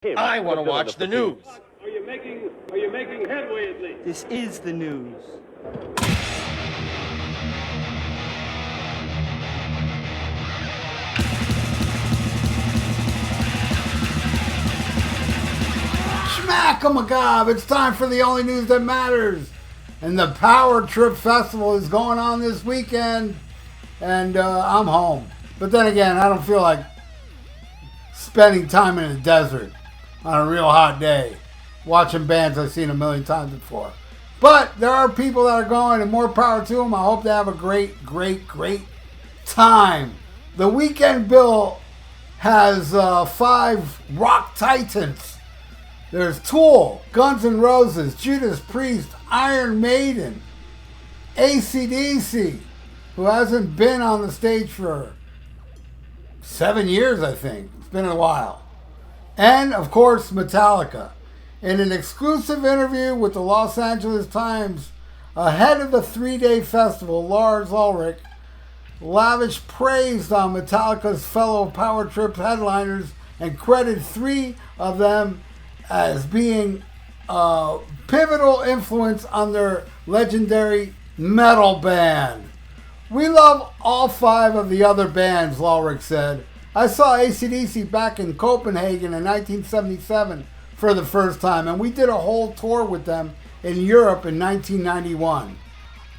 I want to watch the news. Are you making headway at least? This is the news. Schmack-a-magob, it's time for the only news that matters. And the Power Trip Festival is going on this weekend. And I'm home. But then again, I don't feel like spending time in the desert on a real hot day watching bands I've seen a million times before. But there are people that are going, and more power to them. I hope they have a great time. The weekend bill has 5 rock titans. There's Tool, Guns N' Roses, Judas Priest, Iron Maiden, AC/DC, who hasn't been on the stage for 7 years, I think. It's been a while. And, of course, Metallica. In an exclusive interview with the Los Angeles Times, ahead of the 3-day festival, Lars Ulrich lavished praise on Metallica's fellow Power Trip headliners and credited 3 of them as being pivotal influence on their legendary metal band. We love all 5 of the other bands, Ulrich said. I saw AC/DC back in Copenhagen in 1977 for the first time, and we did a whole tour with them in Europe in 1991.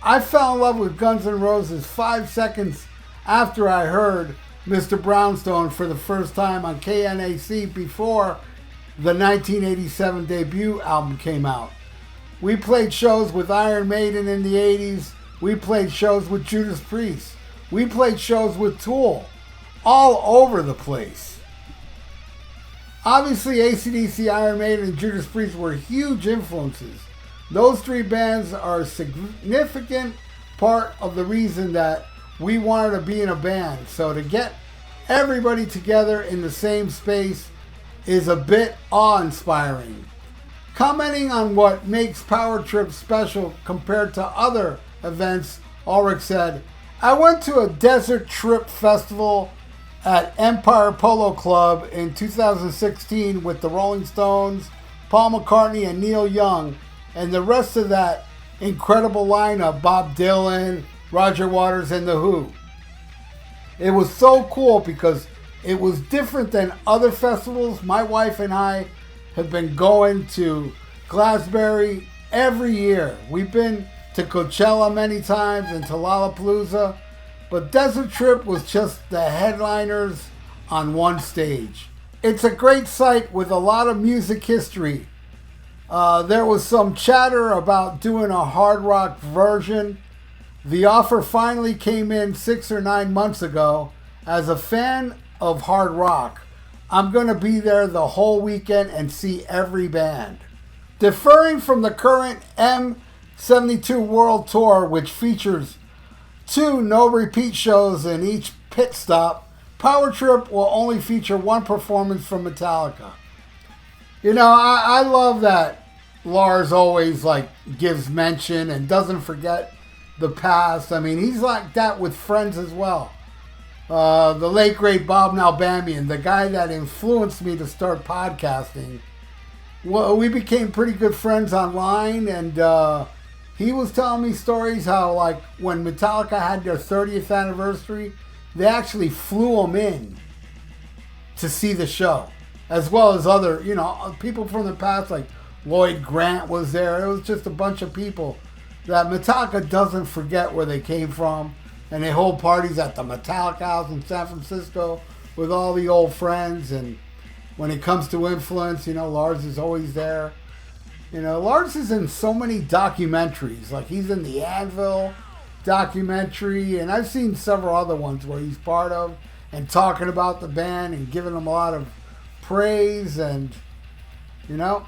I fell in love with Guns N' Roses 5 seconds after I heard Mr. Brownstone for the first time on KNAC before the 1987 debut album came out. We played shows with Iron Maiden in the 80s. We played shows with Judas Priest. We played shows with Tool. All over the place. Obviously, AC/DC, Iron Maiden, and Judas Priest were huge influences. Those 3 bands are a significant part of the reason that we wanted to be in a band. So to get everybody together in the same space is a bit awe-inspiring. Commenting on what makes Power Trip special compared to other events, Ulrich said, I went to a desert trip festival at Empire Polo Club in 2016 with the Rolling Stones, Paul McCartney, and Neil Young, and the rest of that incredible lineup, Bob Dylan, Roger Waters, and The Who. It was so cool because it was different than other festivals. My wife and I have been going to Glastonbury every year. We've been to Coachella many times and to Lollapalooza. But Desert Trip was just the headliners on one stage. It's a great site with a lot of music history. There was some chatter about doing a hard rock version. The offer finally came in 6 or 9 months ago. As a fan of hard rock, I'm going to be there the whole weekend and see every band. Differing from the current M72 World Tour, which features 2 no-repeat shows in each pit stop, Power Trip will only feature 1 performance from Metallica. You know, I love that Lars always gives mention and doesn't forget the past. I mean, he's like that with friends as well. The late, great Bob Nalbamian, the guy that influenced me to start podcasting. Well, we became pretty good friends online, and he was telling me stories how, when Metallica had their 30th anniversary, they actually flew him in to see the show, as well as other, people from the past, like Lloyd Grant was there. It was just a bunch of people that Metallica doesn't forget where they came from, and they hold parties at the Metallica House in San Francisco with all the old friends. And when it comes to influence, Lars is always there. Lars is in so many documentaries. Like, he's in the Anvil documentary, and I've seen several other ones where he's part of and talking about the band and giving them a lot of praise, and damn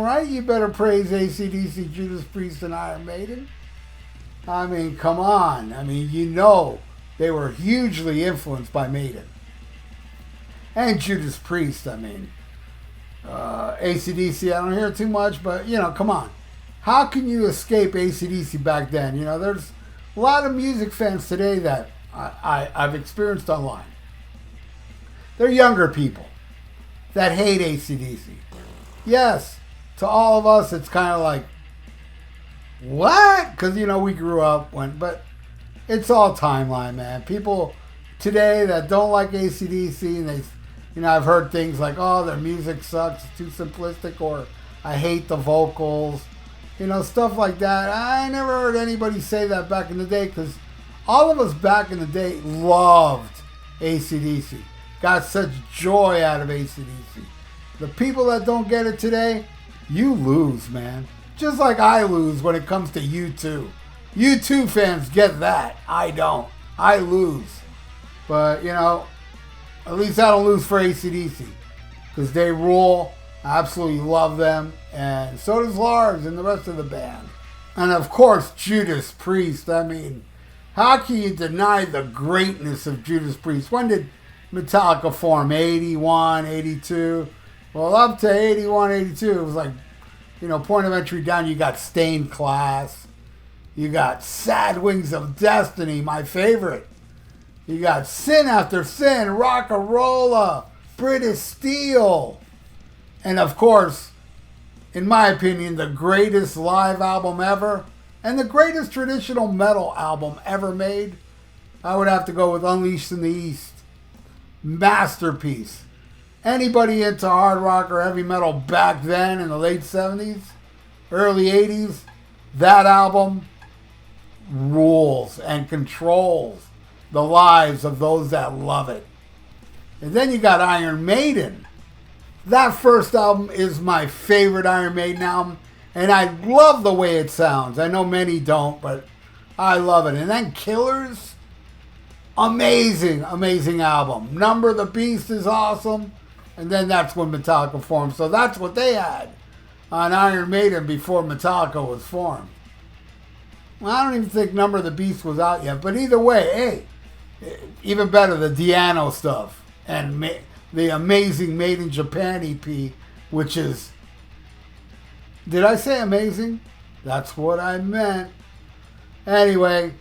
right you better praise AC/DC, Judas Priest, and Iron Maiden. I mean, come on. I mean, they were hugely influenced by Maiden. And Judas Priest, I mean. AC/DC, I don't hear too much, but, come on. How can you escape AC/DC back then? There's a lot of music fans today that I've experienced online. They're younger people. that hate AC/DC. Yes, to all of us, it's kind of like, what? Because, we grew up but it's all timeline, man. People today that don't like AC/DC, and I've heard things like, oh, their music sucks, it's too simplistic, or I hate the vocals, stuff like that. I never heard anybody say that back in the day, because all of us back in the day loved AC/DC. Got such joy out of AC/DC. The people that don't get it today, you lose, man. Just like I lose when it comes to U2. U2 fans get that. I don't. I lose. But, at least I don't lose for AC/DC. Because they rule. I absolutely love them. And so does Lars and the rest of the band. And of course, Judas Priest. I mean, how can you deny the greatness of Judas Priest? When did Metallica form? 81, 82? Well, up to 81, 82, it was like, point of entry down, you got Stained Class. You got Sad Wings of Destiny, my favorite. You got Sin After Sin, Rock-a-Rolla, British Steel. And of course, in my opinion, the greatest live album ever and the greatest traditional metal album ever made, I would have to go with Unleashed in the East. Masterpiece. Anybody into hard rock or heavy metal back then in the late 70s, early 80s, that album rules and controls the lives of those that love it. And then you got Iron Maiden. That first album is my favorite Iron Maiden album, and I love the way it sounds. I know many don't, but I love it. And then Killers, amazing, amazing album. Number of the Beast is awesome. And then that's when Metallica formed. So that's what they had on Iron Maiden before Metallica was formed. Well, I don't even think Number of the Beast was out yet. But either way, hey, even better, the Diano stuff. And the amazing Made in Japan EP, which is... Did I say amazing? That's what I meant. Anyway,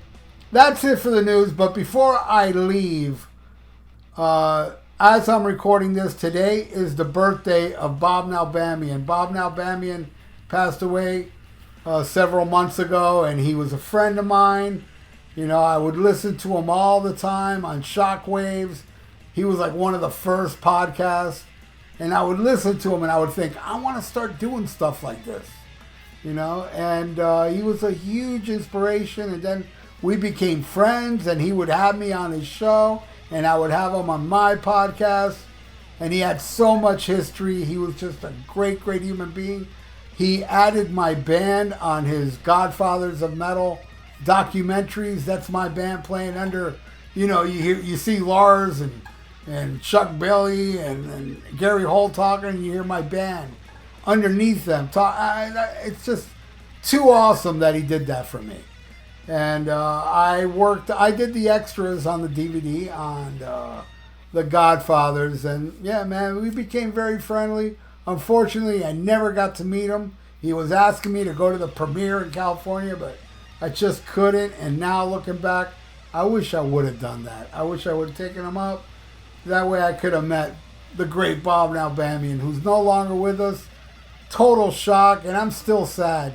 that's it for the news. But before I leave... as I'm recording this, today is the birthday of Bob Nalbamian. Bob Nalbamian passed away several months ago, and he was a friend of mine. I would listen to him all the time on Shockwaves. He was like one of the first podcasts, and I would listen to him, and I would think, I want to start doing stuff like this, And he was a huge inspiration, and then we became friends, and he would have me on his show. And I would have him on my podcast. And he had so much history. He was just a great, great human being. He added my band on his Godfathers of Metal documentaries. That's my band playing under, you see Lars and Chuck Billy and Gary Holt talking, and you hear my band underneath them. It's just too awesome that he did that for me. And I did the extras on the DVD on the Godfathers. And yeah, man, we became very friendly. Unfortunately, I never got to meet him. He was asking me to go to the premiere in California, but I just couldn't. And now looking back, I wish I would have done that. I wish I would have taken him up. That way I could have met the great Bob Nalbamian, who's no longer with us. Total shock, and I'm still sad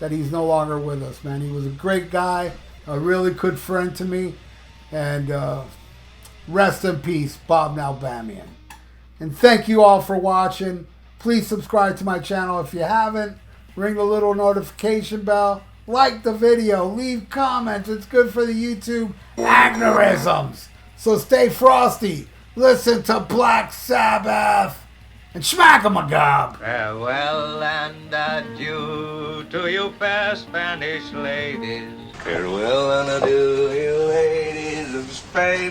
that he's no longer with us, man. He was a great guy, a really good friend to me, and rest in peace, Bob Nalbamian. And thank you all for watching. Please subscribe to my channel if you haven't. Ring the little notification bell. Like the video. Leave comments. It's good for the YouTube algorithms. So stay frosty. Listen to Black Sabbath. And smack 'em a gob. Farewell and adieu to you fair Spanish ladies. Farewell and adieu, you ladies of Spain.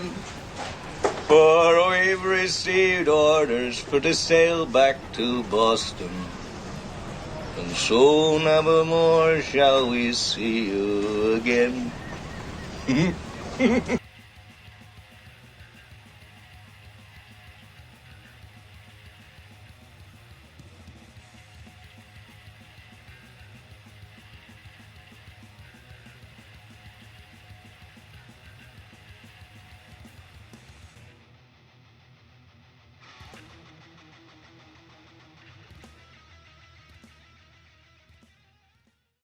For we've received orders for to sail back to Boston. And so never more shall we see you again.